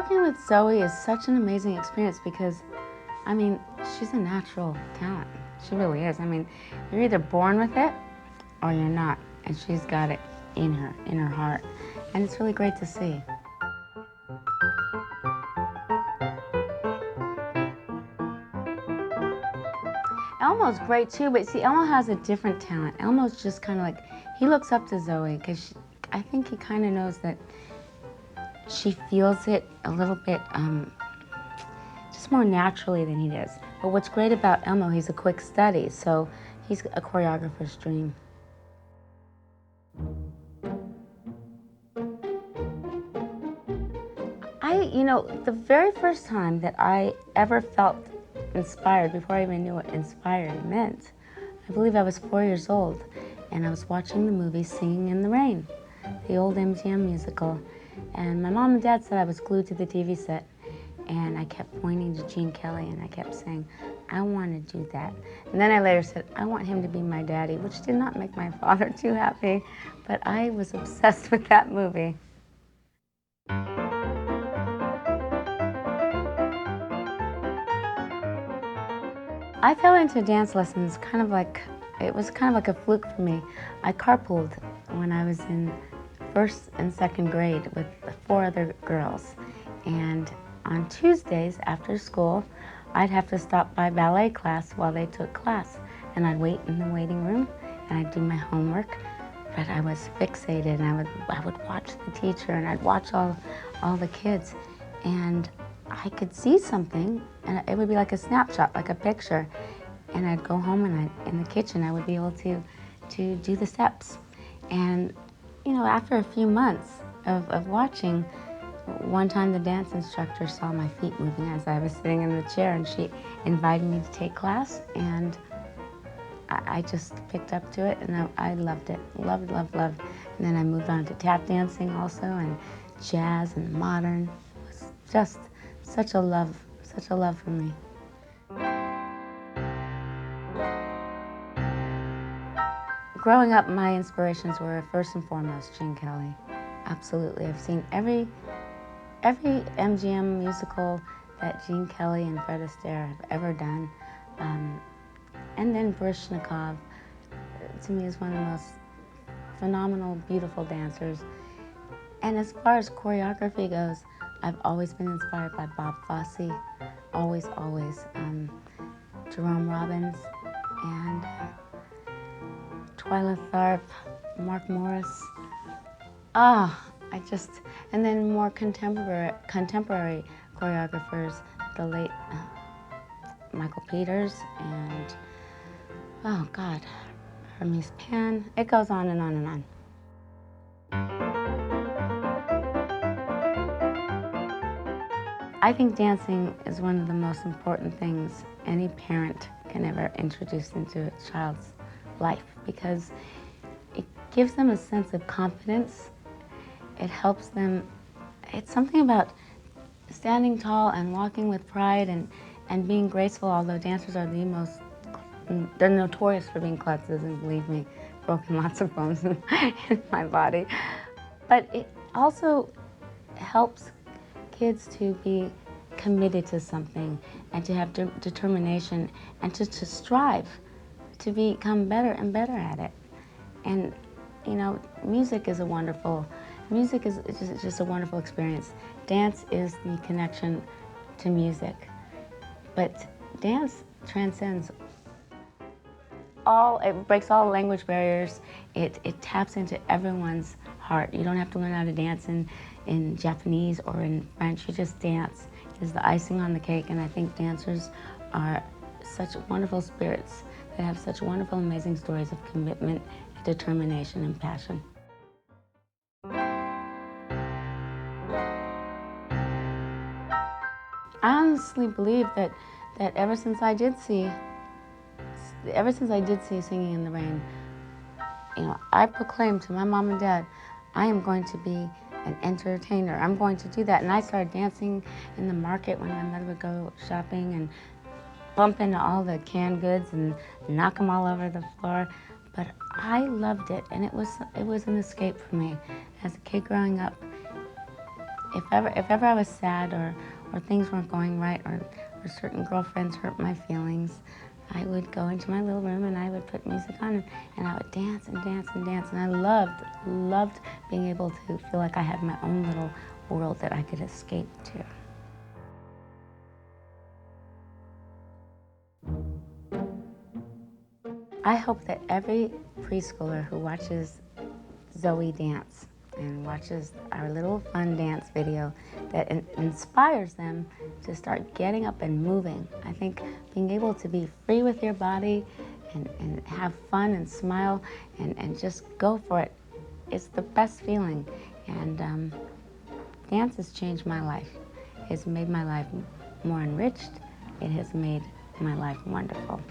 Working with Zoe is such an amazing experience because, I mean, she's a natural talent. She really is. I mean, you're either born with it or you're not, and she's got it in her heart. And it's really great to see. Elmo's great too, but see, Elmo has a different talent. Elmo's just kind of like, he looks up to Zoe because I think he kind of knows that she feels it a little bit just more naturally than he does. But what's great about Elmo, he's a quick study, so he's a choreographer's dream. The very first time that I ever felt inspired, before I even knew what inspired meant, I believe I was 4 years old, and I was watching the movie Singing in the Rain, the old MGM musical. And my mom and dad said I was glued to the TV set, and I kept pointing to Gene Kelly, and I kept saying, I want to do that. And then I later said, I want him to be my daddy, which did not make my father too happy, but I was obsessed with that movie. I fell into dance lessons it was kind of like a fluke for me. I carpooled when I was in first and second grade with 4 other girls. And on Tuesdays after school, I'd have to stop by ballet class while they took class. And I'd wait in the waiting room and I'd do my homework. But I was fixated, and I would watch the teacher, and I'd watch all the kids. And I could see something, and it would be like a snapshot, like a picture. And I'd go home, and in the kitchen, I would be able to do the steps. And, after a few months of watching, one time the dance instructor saw my feet moving as I was sitting in the chair, and she invited me to take class, and I just picked up to it, and I loved it. Loved. And then I moved on to tap dancing also, and jazz and modern. It was just such a love for me. Growing up, my inspirations were first and foremost Gene Kelly. Absolutely. I've seen every MGM musical that Gene Kelly and Fred Astaire have ever done. And then Baryshnikov, to me, is one of the most phenomenal, beautiful dancers. And as far as choreography goes, I've always been inspired by Bob Fosse, always. Jerome Robbins, and Twyla Tharp, Mark Morris. And then more contemporary choreographers, the late Michael Peters and, Hermes Pan. It goes on and on and on. I think dancing is one of the most important things any parent can ever introduce into a child's life, because it gives them a sense of confidence. It helps them. It's something about standing tall and walking with pride and being graceful, although dancers are they're notorious for being klutzes, and believe me, broken lots of bones in my body. But it also helps kids to be committed to something and to have determination and to strive to become better and better at it. And music is just a wonderful experience. Dance is the connection to music, but dance transcends it breaks all language barriers. It taps into everyone's heart. You don't have to learn how to dance in Japanese or in French. You just dance. It is the icing on the cake, and I think dancers are such wonderful spirits that have such wonderful, amazing stories of commitment, determination, and passion. I honestly believe that ever since I did see Singing in the Rain, I proclaimed to my mom and dad, I am going to be an entertainer. I'm going to do that. And I started dancing in the market when my mother would go shopping and bump into all the canned goods and knock them all over the floor. But I loved it, and it was an escape for me. As a kid growing up, If ever I was sad or things weren't going right or certain girlfriends hurt my feelings, I would go into my little room and I would put music on and I would dance and dance and dance. And I loved being able to feel like I had my own little world that I could escape to. I hope that every preschooler who watches Zoe dance and watches our little fun dance video that inspires them to start getting up and moving. I think being able to be free with your body and have fun and smile and just go for it is the best feeling. And dance has changed my life. It's made my life more enriched. It has made my life wonderful.